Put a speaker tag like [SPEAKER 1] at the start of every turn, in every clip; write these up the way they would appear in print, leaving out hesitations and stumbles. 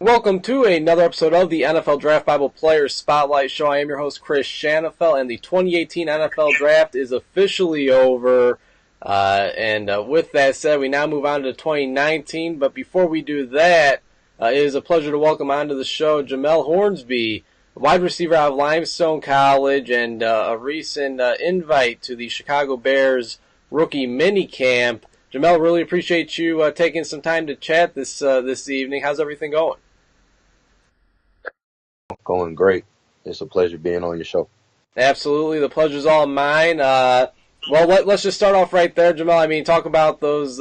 [SPEAKER 1] Welcome to another episode of the NFL Draft Bible Players Spotlight Show. I am your host, Chris Shanafel, and the 2018 NFL Draft is officially over. With that said, we now move on to 2019. But before we do that, it is a pleasure to welcome onto the show Jumill Hornsby, wide receiver out of Limestone College, and a recent invite to the Chicago Bears rookie minicamp. Jumill, really appreciate you taking some time to chat this evening. How's everything going?
[SPEAKER 2] Going great. It's a pleasure being on your show.
[SPEAKER 1] Absolutely. The pleasure's all mine. Let's just start off right there, Jumill. I mean, talk about those,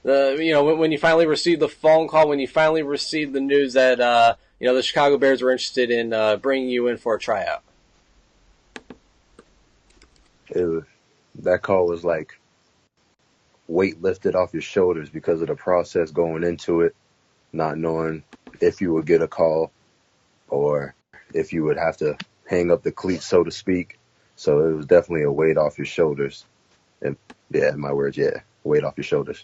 [SPEAKER 1] when you finally received the phone call, when you finally received the news that, the Chicago Bears were interested in bringing you in for a tryout.
[SPEAKER 2] That call was like weight lifted off your shoulders because of the process going into it, not knowing if you would get a call or if you would have to hang up the cleats, so to speak. So it was definitely a weight off your shoulders. And yeah, my words, weight off your shoulders.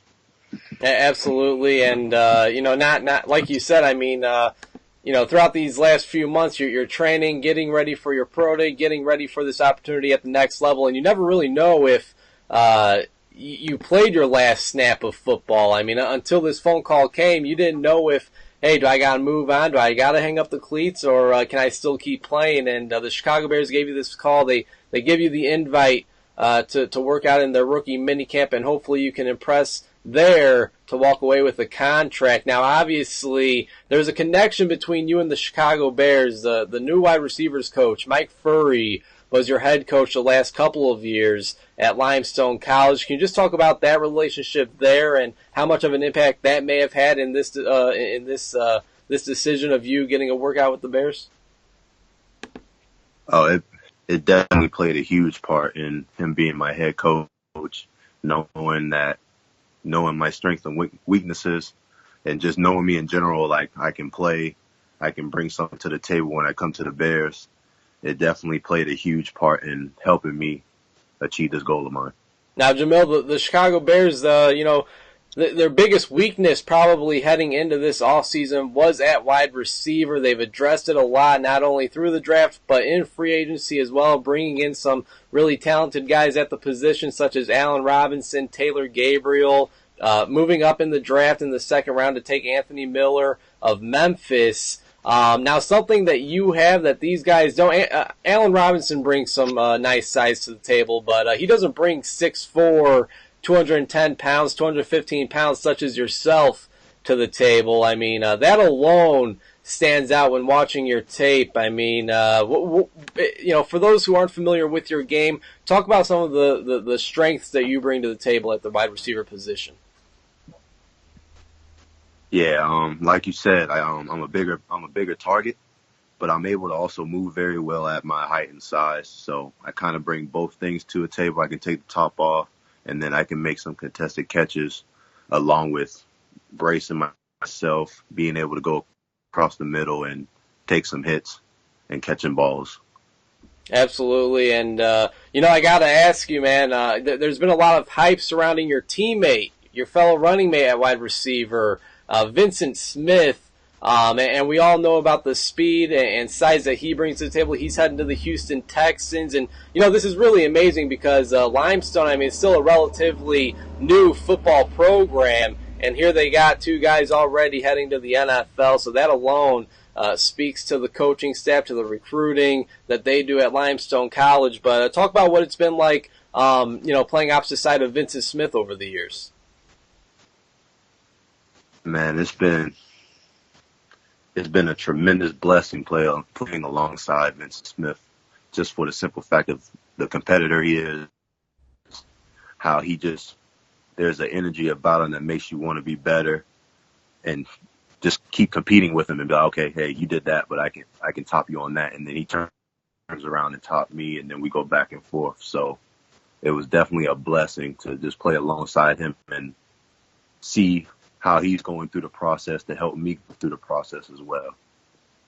[SPEAKER 1] Absolutely. And, not like you said, I mean, throughout these last few months, you're training, getting ready for your pro day, getting ready for this opportunity at the next level. And you never really know if you played your last snap of football. I mean, until this phone call came, you didn't know if, hey, do I got to move on? Do I got to hang up the cleats, or can I still keep playing? And the Chicago Bears gave you this call. They give you the invite to work out in their rookie minicamp, and hopefully you can impress there to walk away with a contract. Now, obviously, there's a connection between you and the Chicago Bears. The new wide receivers coach, Mike Furrey, was your head coach the last couple of years at Limestone College. Can you just talk about that relationship there and how much of an impact that may have had in this decision of you getting a workout with the Bears?
[SPEAKER 2] Oh, it definitely played a huge part in him being my head coach, knowing my strengths and weaknesses, and just knowing me in general, like I can play, I can bring something to the table when I come to the Bears. It definitely played a huge part in helping me achieve this goal of mine.
[SPEAKER 1] Now, Jumill, the Chicago Bears, their biggest weakness probably heading into this offseason was at wide receiver. They've addressed it a lot, not only through the draft, but in free agency as well, bringing in some really talented guys at the position, such as Allen Robinson, Taylor Gabriel, moving up in the draft in the second round to take Anthony Miller of Memphis. Now, something that you have that these guys don't, Allen Robinson brings some nice size to the table, but he doesn't bring 6'4", 210 pounds, 215 pounds, such as yourself, to the table. I mean, that alone stands out when watching your tape. I mean, for those who aren't familiar with your game, talk about some of the strengths that you bring to the table at the wide receiver position.
[SPEAKER 2] Yeah, like you said, I'm a bigger target, but I'm able to also move very well at my height and size. So I kind of bring both things to a table. I can take the top off, and then I can make some contested catches, along with bracing myself, being able to go across the middle and take some hits and catching balls.
[SPEAKER 1] Absolutely, and I got to ask you, man. There's been a lot of hype surrounding your teammate, your fellow running mate at wide receiver, Vincent Smith, and we all know about the speed and size that he brings to the table. He's heading to the Houston Texans, and this is really amazing because Limestone, I mean, it's still a relatively new football program, and here they got two guys already heading to the NFL, so that alone speaks to the coaching staff, to the recruiting that they do at Limestone College. But talk about what it's been like, playing opposite side of Vincent Smith over the years.
[SPEAKER 2] Man, it's been a tremendous blessing playing alongside Vincent Smith, just for the simple fact of the competitor he is, how there's an energy about him that makes you want to be better, and just keep competing with him and be like, okay, hey, you did that, but I can top you on that, and then he turns around and top me, and then we go back and forth. So it was definitely a blessing to just play alongside him and see how he's going through the process to help me through the process as well.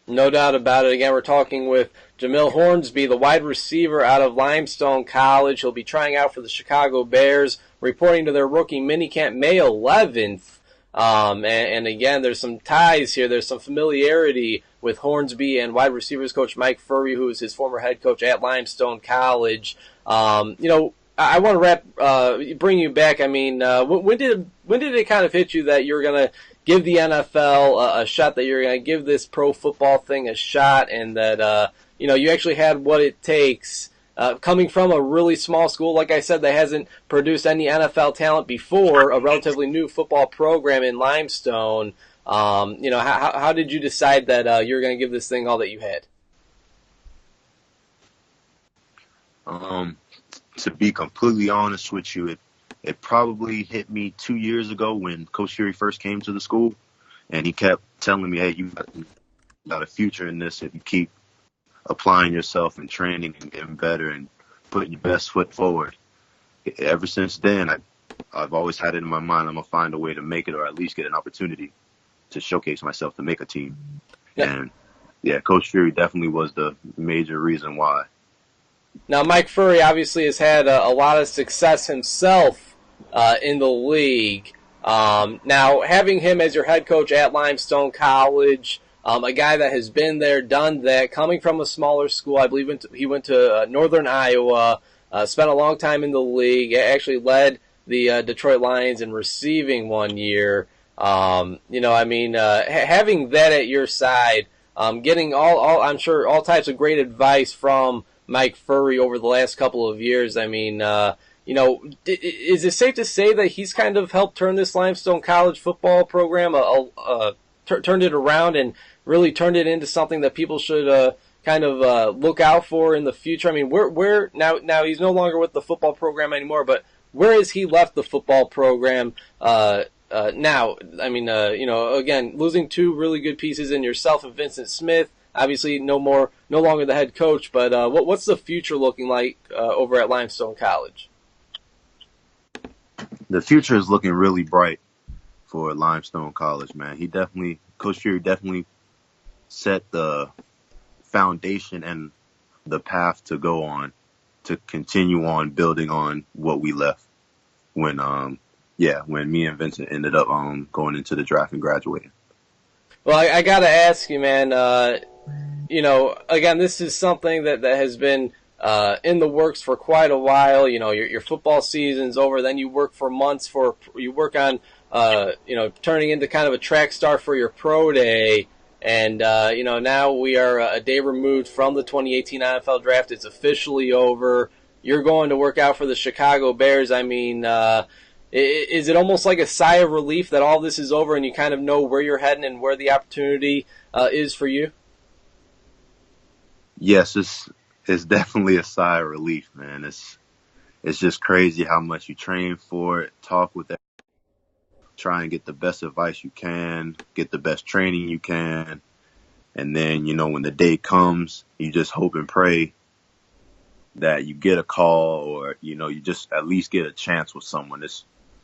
[SPEAKER 1] No doubt about it. Again, we're talking with Jumill Hornsby, the wide receiver out of Limestone College. He'll be trying out for the Chicago Bears, reporting to their rookie minicamp May 11th. And again, there's some ties here. There's some familiarity with Hornsby and wide receivers coach Mike Furrey, who is his former head coach at Limestone College. I want to bring you back. I mean, when did it kind of hit you that you're going to give the NFL a shot, that you're going to give this pro football thing a shot, and that, you actually had what it takes, coming from a really small school, like I said, that hasn't produced any NFL talent before, a relatively new football program in Limestone. How did you decide that you're going to give this thing all that you had?
[SPEAKER 2] To be completely honest with you, it probably hit me 2 years ago when Coach Furrey first came to the school, and he kept telling me, hey, you got a future in this if you keep applying yourself and training and getting better and putting your best foot forward. Ever since then, I've always had it in my mind, I'm going to find a way to make it, or at least get an opportunity to showcase myself to make a team. Yeah. And, yeah, Coach Furrey definitely was the major reason why.
[SPEAKER 1] Now, Mike Furrey obviously has had a lot of success himself in the league. Now, having him as your head coach at Limestone College, a guy that has been there, done that, coming from a smaller school, I believe he went to Northern Iowa, spent a long time in the league, actually led the Detroit Lions in receiving one year. Having that at your side, getting I'm sure all types of great advice from Mike Furrey over the last couple of years. I mean, is it safe to say that he's kind of helped turn this Limestone College football program, turned it around and really turned it into something that people should look out for in the future? I mean, where now he's no longer with the football program anymore, but where has he left the football program now? I mean, again, losing two really good pieces in yourself and Vincent Smith. Obviously, no longer the head coach, but what's the future looking like over at Limestone College?
[SPEAKER 2] The future is looking really bright for Limestone College, man. Coach Furrey definitely set the foundation and the path to go on, to continue on building on what we left when me and Vincent ended up going into the draft and graduating.
[SPEAKER 1] Well, I got to ask you, man, again, this is something that has been in the works for quite a while. Your football season's over, then you work for months you work on, turning into kind of a track star for your pro day. And, now we are a day removed from the 2018 NFL draft. It's officially over. You're going to work out for the Chicago Bears. I mean, is it almost like a sigh of relief that all this is over and you kind of know where you're heading and where the opportunity is for you?
[SPEAKER 2] Yes, it's definitely a sigh of relief, man. It's just crazy how much you train for it, talk with them, try and get the best advice you can, get the best training you can. And then, when the day comes, you just hope and pray that you get a call, or, you just at least get a chance with someone.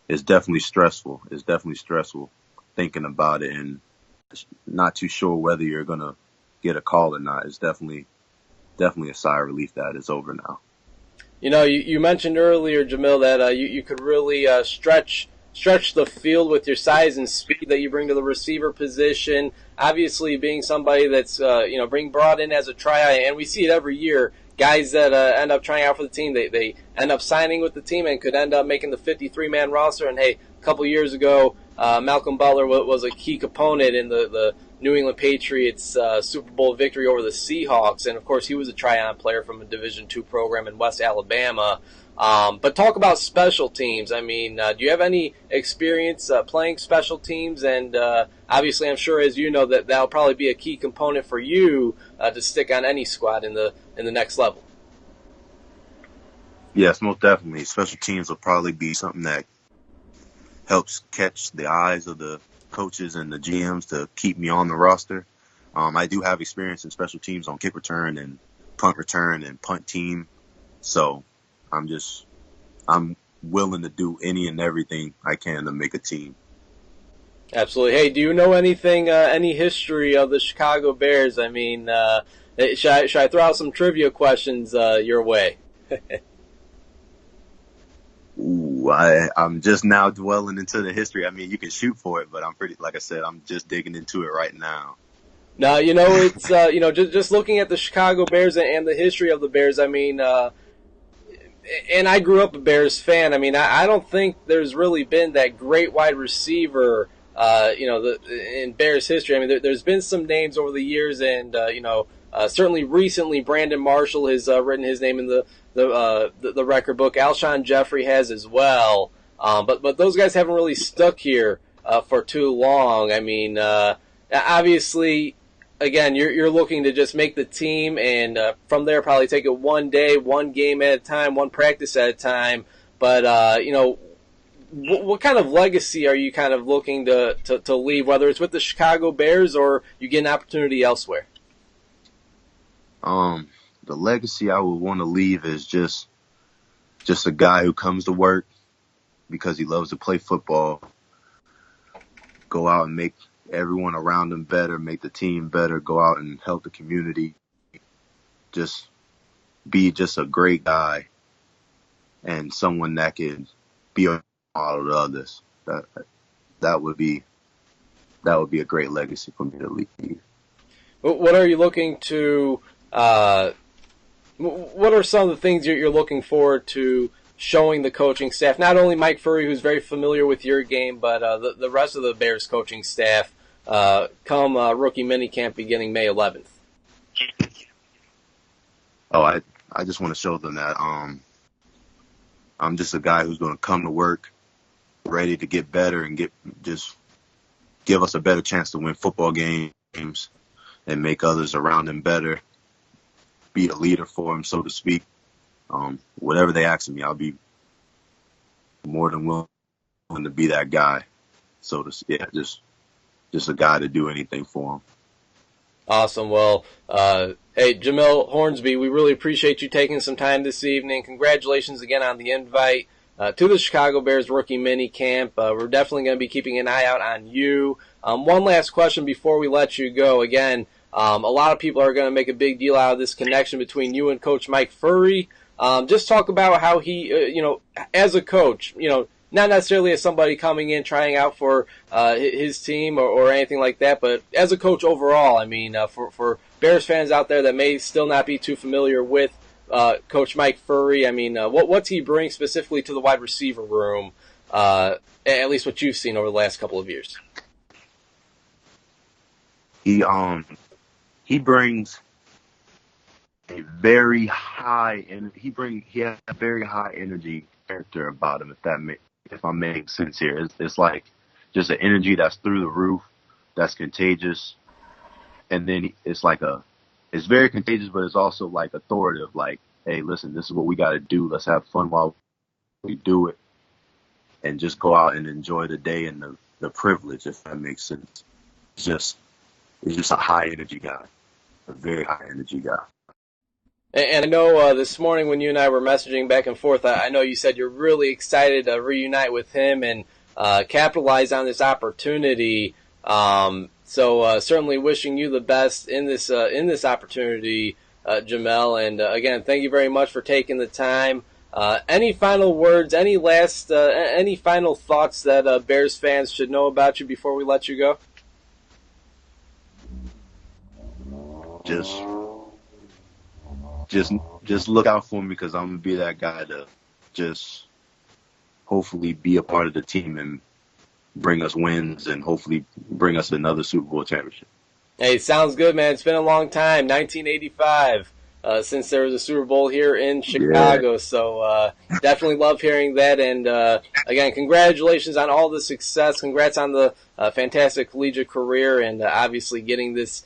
[SPEAKER 2] It's definitely stressful. It's definitely stressful thinking about it and not too sure whether you're going to get a call or not. It's definitely a sigh of relief that it's over now.
[SPEAKER 1] You mentioned earlier, Jumill, that you could really stretch the field with your size and speed that you bring to the receiver position. Obviously, being somebody that's being brought in as a tryout, and we see it every year. Guys that end up trying out for the team, they end up signing with the team and could end up making the 53-man roster. And hey, a couple years ago, Malcolm Butler was a key component in the New England Patriots Super Bowl victory over the Seahawks. And of course, he was a tryout player from a Division II program in West Alabama. But talk about special teams. I mean, do you have any experience playing special teams? And obviously, I'm sure, as you know, that'll probably be a key component for you to stick on any squad in the next level.
[SPEAKER 2] Yes, most definitely. Special teams will probably be something that helps catch the eyes of the coaches and the GMs to keep me on the roster. I do have experience in special teams on kick return and punt return and punt team. So I'm willing to do any and everything I can to make a team.
[SPEAKER 1] Absolutely. Hey, do you know anything, any history of the Chicago Bears? I mean, should I throw out some trivia questions your way?
[SPEAKER 2] Ooh, I'm just now dwelling into the history. I mean, you can shoot for it, but like I said, I'm just digging into it right now.
[SPEAKER 1] Now, it's, just looking at the Chicago Bears and the history of the Bears, I mean, and I grew up a Bears fan. I mean, I don't think there's really been that great wide receiver, in Bears history. I mean, there's been some names over the years, and certainly recently, Brandon Marshall has written his name in the record book. Alshon Jeffrey has as well, but those guys haven't really stuck here for too long. I mean, obviously, again, you're looking to just make the team, and from there probably take it one day, one game at a time, one practice at a time. But what kind of legacy are you kind of looking to leave, whether it's with the Chicago Bears or you get an opportunity elsewhere?
[SPEAKER 2] The legacy I would want to leave is just a guy who comes to work because he loves to play football, go out and make everyone around him better, make the team better, go out and help the community, just be just a great guy and someone that can be a model to others. That would be a great legacy for me to leave.
[SPEAKER 1] What are you looking to? What are some of the things you're looking forward to showing the coaching staff? Not only Mike Furrey, who's very familiar with your game, but the rest of the Bears coaching staff come rookie minicamp beginning May 11th.
[SPEAKER 2] Oh, I just want to show them that I'm just a guy who's going to come to work ready to get better and give us a better chance to win football games and make others around him better, be a leader for him, so to speak. Whatever they ask me, I'll be more than willing to be that guy. So just a guy to do anything for him.
[SPEAKER 1] Awesome. Well, hey, Jumill Hornsby, we really appreciate you taking some time this evening. Congratulations again on the invite to the Chicago Bears rookie mini camp. We're definitely going to be keeping an eye out on you. One last question before we let you go. Again, a lot of people are going to make a big deal out of this connection between you and Coach Mike Furrey. Just talk about how he, as a coach, not necessarily as somebody coming in trying out for his team or anything like that, but as a coach overall. I mean, for Bears fans out there that may still not be too familiar with Coach Mike Furrey, I mean, what's he bring specifically to the wide receiver room, at least what you've seen over the last couple of years?
[SPEAKER 2] He brings a very high he has a very high energy character about him, if I'm making sense here. It's like just an energy that's through the roof, that's contagious. And then it's very contagious, but it's also like authoritative, like, hey, listen, this is what we got to do. Let's have fun while we do it and just go out and enjoy the day and the privilege, if that makes sense. It's just a high energy guy, a very high energy guy.
[SPEAKER 1] And I know this morning when you and I were messaging back and forth, I know you said you're really excited to reunite with him and capitalize on this opportunity. So certainly wishing you the best in this opportunity, Jumill. And again, thank you very much for taking the time. Any final words? Any final thoughts that Bears fans should know about you before we let you go?
[SPEAKER 2] Just look out for me, because I'm gonna be that guy to just hopefully be a part of the team and bring us wins and hopefully bring us another Super Bowl championship.
[SPEAKER 1] Hey, sounds good, man. It's been a long time, 1985, since there was a Super Bowl here in Chicago. Yeah. So definitely love hearing that. And again, congratulations on all the success. Congrats on the fantastic collegiate career, and obviously getting this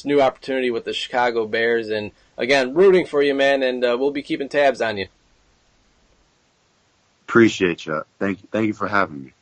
[SPEAKER 1] new opportunity with the Chicago Bears. And again, rooting for you, man, and we'll be keeping tabs on you.
[SPEAKER 2] Appreciate you. Thank you for having me.